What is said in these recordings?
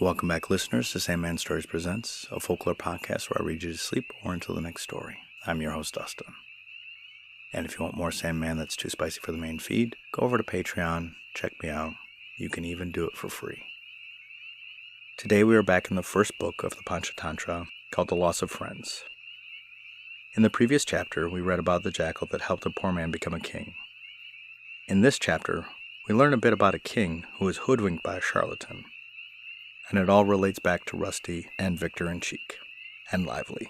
Welcome back, listeners, to Sandman Stories Presents, a folklore podcast where I read you to sleep or until the next story. I'm your host, Dustin. And if you want more Sandman that's too spicy for the main feed, go over to Patreon, check me out. You can even do it for free. Today we are back in the first book of the Panchatantra, called The Loss of Friends. In the previous chapter, we read about the jackal that helped a poor man become a king. In this chapter, we learn a bit about a king who was hoodwinked by a charlatan. And it all relates back to Rusty and Victor and Cheek, and Lively.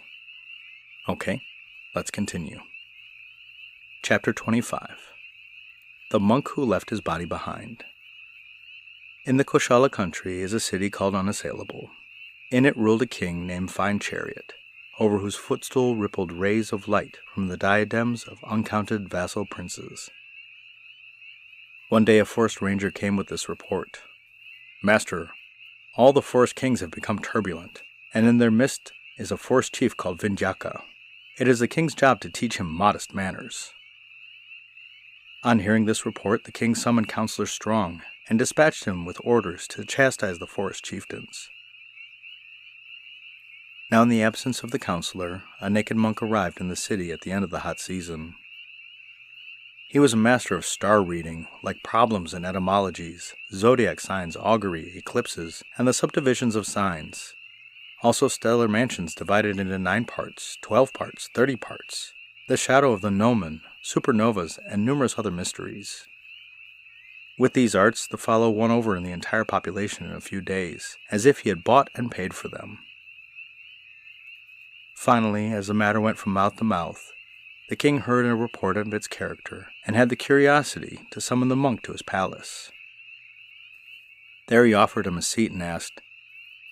Okay, let's continue. Chapter 25. The Monk Who Left His Body Behind. In the Koshala country is a city called Unassailable. In it ruled a king named Fine Chariot, over whose footstool rippled rays of light from the diadems of uncounted vassal princes. One day a forest ranger came with this report. Master, all the forest kings have become turbulent, and in their midst is a forest chief called Vindhyaka. It is the king's job to teach him modest manners. On hearing this report, the king summoned Counselor Strong and dispatched him with orders to chastise the forest chieftains. Now in the absence of the counselor, a naked monk arrived in the city at the end of the hot season. He was a master of star reading, like problems and etymologies, zodiac signs, augury, eclipses, and the subdivisions of signs. Also stellar mansions divided into 9 parts, 12 parts, 30 parts, the shadow of the gnomon, supernovas, and numerous other mysteries. With these arts, the fellow won over the entire population in a few days, as if he had bought and paid for them. Finally, as the matter went from mouth to mouth, the king heard a report of its character, and had the curiosity to summon the monk to his palace. There he offered him a seat and asked,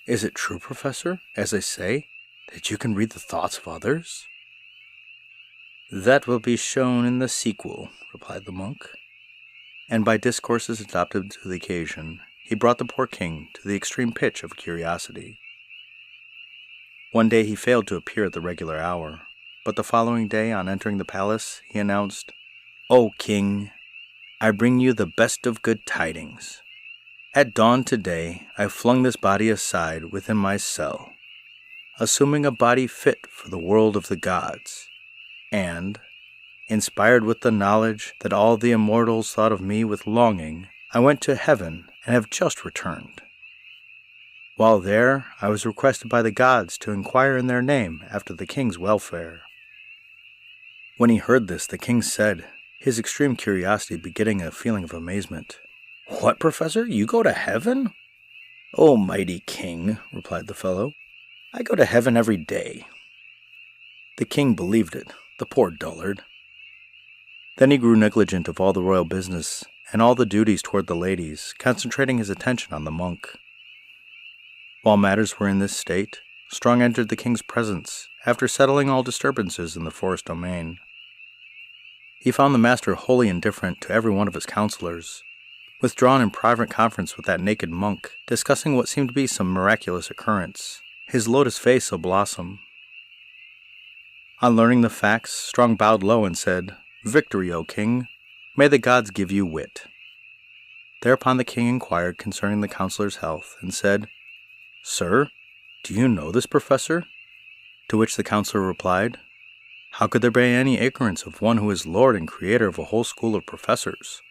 "Is it true, Professor, as they say, that you can read the thoughts of others?" "That will be shown in the sequel," replied the monk. And by discourses adapted to the occasion, he brought the poor king to the extreme pitch of curiosity. One day he failed to appear at the regular hour, but the following day, on entering the palace, he announced, "O king, I bring you the best of good tidings. At dawn today, I flung this body aside within my cell, assuming a body fit for the world of the gods, and, inspired with the knowledge that all the immortals thought of me with longing, I went to heaven and have just returned. While there, I was requested by the gods to inquire in their name after the king's welfare." When he heard this, the king said, his extreme curiosity begetting a feeling of amazement, "What, Professor, you go to heaven?" "O mighty king," replied the fellow, "I go to heaven every day." The king believed it, the poor dullard. Then he grew negligent of all the royal business and all the duties toward the ladies, concentrating his attention on the monk. While matters were in this state, Strong entered the king's presence, after settling all disturbances in the forest domain. He found the master wholly indifferent to every one of his counselors, withdrawn in private conference with that naked monk, discussing what seemed to be some miraculous occurrence, his lotus face a blossom. On learning the facts, Strong bowed low and said, "Victory, O king! May the gods give you wit." Thereupon the king inquired concerning the counselor's health, and said, "Sir, do you know this professor?" To which the counselor replied, "How could there be any ignorance of one who is lord and creator of a whole school of professors?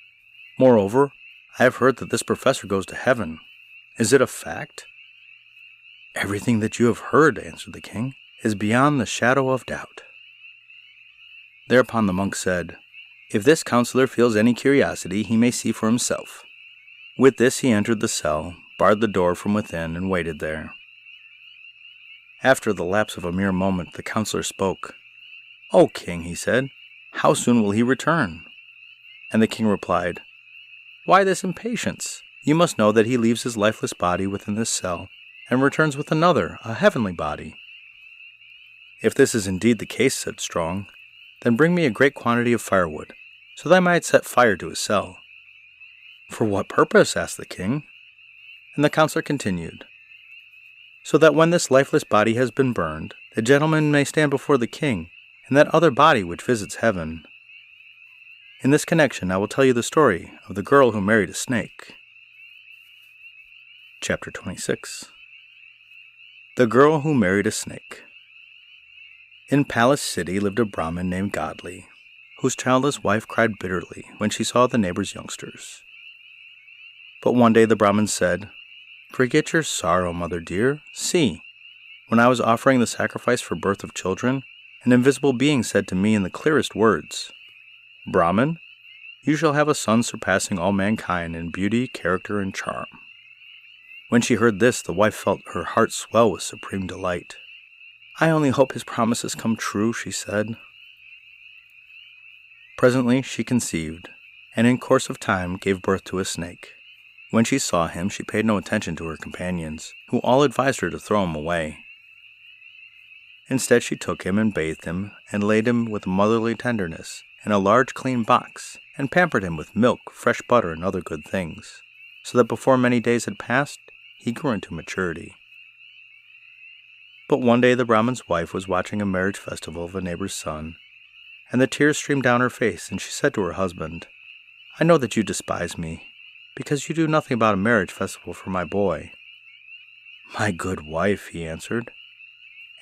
Moreover, I have heard that this professor goes to heaven. Is it a fact?" "Everything that you have heard," answered the king, "is beyond the shadow of doubt." Thereupon the monk said, "If this counselor feels any curiosity, he may see for himself." With this he entered the cell, barred the door from within, and waited there. After the lapse of a mere moment, the counselor spoke. "O king," he said, "how soon will he return?" And the king replied, "Why this impatience? You must know that he leaves his lifeless body within this cell, and returns with another, a heavenly body." "If this is indeed the case," said Strong, "then bring me a great quantity of firewood, so that I might set fire to his cell." "For what purpose?" asked the king. And the counselor continued, "So that when this lifeless body has been burned, the gentleman may stand before the king, and that other body which visits heaven. In this connection, I will tell you the story of the girl who married a snake." Chapter 26. The Girl Who Married a Snake. In Palace City lived a Brahmin named Godly, whose childless wife cried bitterly when she saw the neighbor's youngsters. But one day the Brahmin said, "Forget your sorrow, mother dear. See, when I was offering the sacrifice for birth of children, an invisible being said to me in the clearest words, 'Brahmin, you shall have a son surpassing all mankind in beauty, character, and charm.'" When she heard this, the wife felt her heart swell with supreme delight. "I only hope his promises come true," she said. Presently she conceived, and in course of time gave birth to a snake. When she saw him, she paid no attention to her companions, who all advised her to throw him away. Instead, she took him and bathed him, and laid him with motherly tenderness in a large clean box, and pampered him with milk, fresh butter, and other good things, so that before many days had passed, he grew into maturity. But one day the Brahmin's wife was watching a marriage festival of a neighbor's son, and the tears streamed down her face, and she said to her husband, "I know that you despise me, because you do nothing about a marriage festival for my boy." "My good wife," he answered,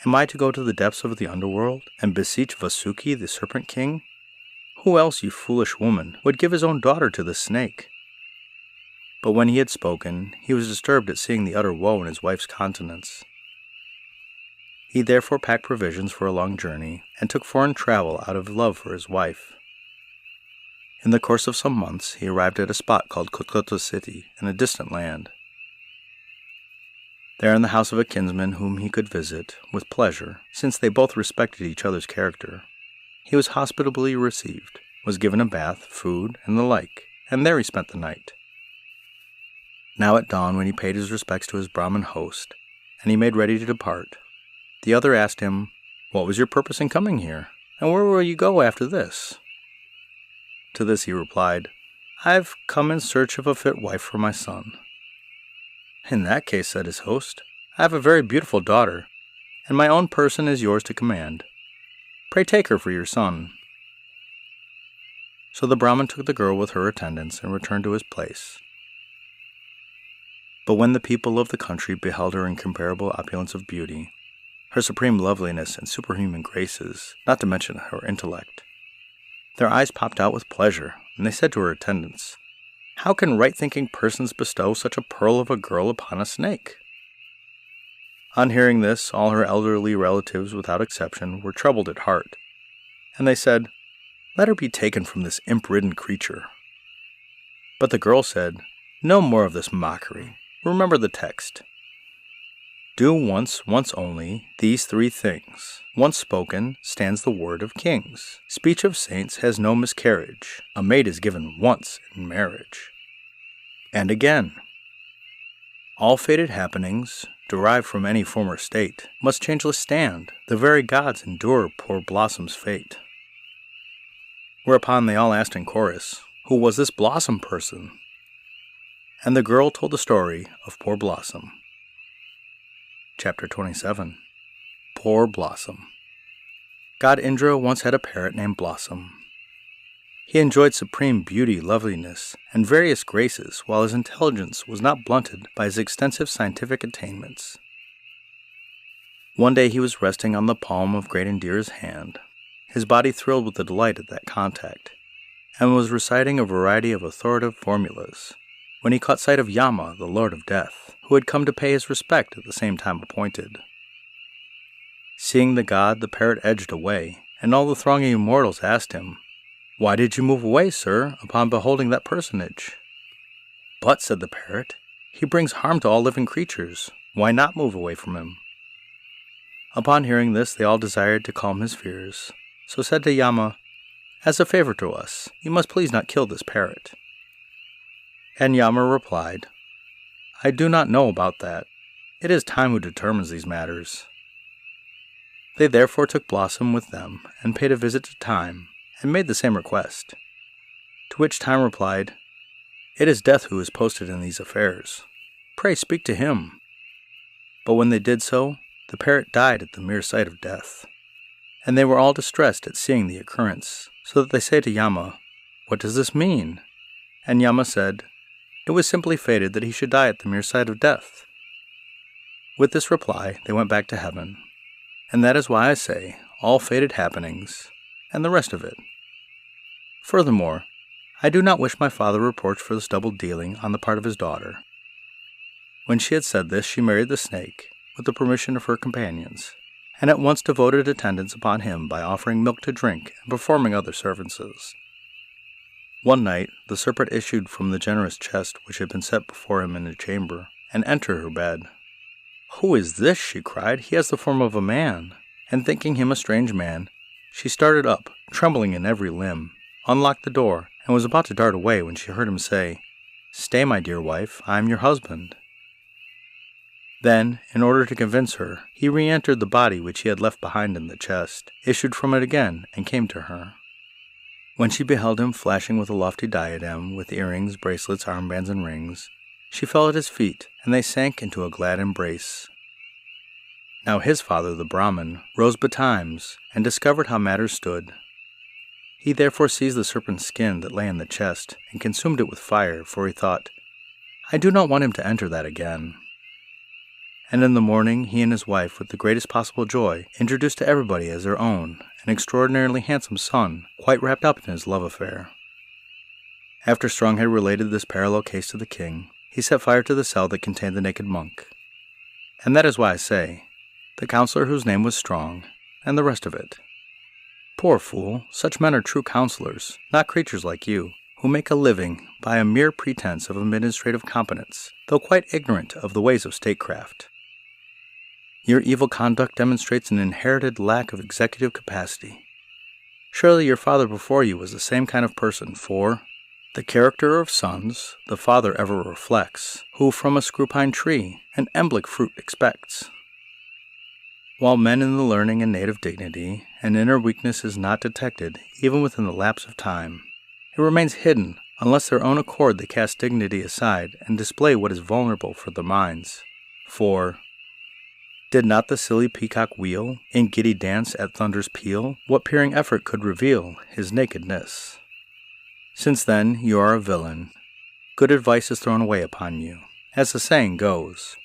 "am I to go to the depths of the underworld and beseech Vasuki, the Serpent King? Who else, you foolish woman, would give his own daughter to the snake?" But when he had spoken, he was disturbed at seeing the utter woe in his wife's countenance. He therefore packed provisions for a long journey, and took foreign travel out of love for his wife. In the course of some months, he arrived at a spot called Kutkuta City, in a distant land. There, in the house of a kinsman whom he could visit with pleasure, since they both respected each other's character, he was hospitably received, was given a bath, food, and the like, and there he spent the night. Now at dawn, when he paid his respects to his Brahmin host, and he made ready to depart, the other asked him, "What was your purpose in coming here, and where will you go after this?" To this he replied, "I've come in search of a fit wife for my son." "In that case," said his host, "I have a very beautiful daughter, and my own person is yours to command. Pray take her for your son." So the Brahmin took the girl with her attendants and returned to his place. But when the people of the country beheld her incomparable opulence of beauty, her supreme loveliness and superhuman graces, not to mention her intellect, their eyes popped out with pleasure, and they said to her attendants, "How can right-thinking persons bestow such a pearl of a girl upon a snake?" On hearing this, all her elderly relatives, without exception, were troubled at heart, and they said, "Let her be taken from this imp-ridden creature." But the girl said, "No more of this mockery. Remember the text. Do once only, these three things. Once spoken, stands the word of kings. Speech of saints has no miscarriage. A maid is given once in marriage." And again, "All fated happenings, derived from any former state, must changeless stand. The very gods endure poor Blossom's fate." Whereupon they all asked in chorus, "Who was this Blossom person?" And the girl told the story of poor Blossom. Chapter 27. Poor Blossom. God Indra once had a parrot named Blossom. He enjoyed supreme beauty, loveliness, and various graces, while his intelligence was not blunted by his extensive scientific attainments. One day he was resting on the palm of Great Indira's hand. His body thrilled with the delight at that contact, and was reciting a variety of authoritative formulas, when he caught sight of Yama, the Lord of Death, who had come to pay his respect at the same time appointed. Seeing the god, the parrot edged away, and all the thronging immortals asked him, "Why did you move away, sir, upon beholding that personage?" "But," said the parrot, "he brings harm to all living creatures. Why not move away from him?" Upon hearing this, they all desired to calm his fears, so said to Yama, "As a favor to us, you must please not kill this parrot." And Yama replied, "I do not know about that. It is time who determines these matters." They therefore took Blossom with them, and paid a visit to Time, and made the same request. To which Time replied, "It is Death who is posted in these affairs. Pray speak to him." But when they did so, the parrot died at the mere sight of death. And they were all distressed at seeing the occurrence, so that they say to Yama, "What does this mean?" And Yama said, "It was simply fated that he should die at the mere sight of death." With this reply, they went back to heaven. And that is why I say, all fated happenings, and the rest of it. Furthermore, I do not wish my father reproach for this double dealing on the part of his daughter. When she had said this, she married the snake, with the permission of her companions, and at once devoted attendance upon him by offering milk to drink and performing other services. One night, the serpent issued from the generous chest which had been set before him in a chamber, and entered her bed. "Who is this?" she cried. "He has the form of a man." And thinking him a strange man, she started up, trembling in every limb, unlocked the door, and was about to dart away when she heard him say, "Stay, my dear wife, I am your husband." Then, in order to convince her, he re-entered the body which he had left behind in the chest, issued from it again, and came to her. When she beheld him flashing with a lofty diadem, with earrings, bracelets, armbands, and rings, she fell at his feet, and they sank into a glad embrace. Now his father, the Brahmin, rose betimes, and discovered how matters stood. He therefore seized the serpent's skin that lay in the chest, and consumed it with fire, for he thought, "I do not want him to enter that again." And in the morning he and his wife, with the greatest possible joy, introduced to everybody as their own an extraordinarily handsome son, quite wrapped up in his love affair. After Strong had related this parallel case to the king, he set fire to the cell that contained the naked monk. And that is why I say, the counselor whose name was Strong, and the rest of it. Poor fool, such men are true counselors, not creatures like you, who make a living by a mere pretense of administrative competence, though quite ignorant of the ways of statecraft. Your evil conduct demonstrates an inherited lack of executive capacity. Surely your father before you was the same kind of person, for the character of sons the father ever reflects, who from a screwpine tree an emblic fruit expects. While men in the learning and native dignity, an inner weakness is not detected even within the lapse of time. It remains hidden unless their own accord they cast dignity aside and display what is vulnerable for their minds. For did not the silly peacock wheel in giddy dance at thunder's peal? What peering effort could reveal his nakedness? Since then you are a villain, good advice is thrown away upon you, as the saying goes.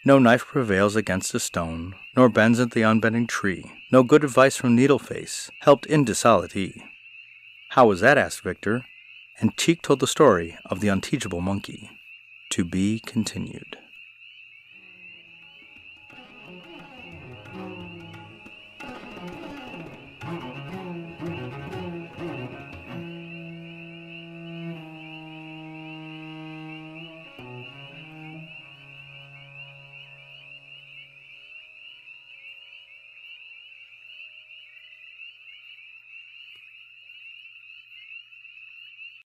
No knife prevails against a stone, nor bends at the unbending tree. No good advice from Needleface helped indissolity. How was that? Asked Victor, and Cheek told the story of the unteachable monkey. To be continued.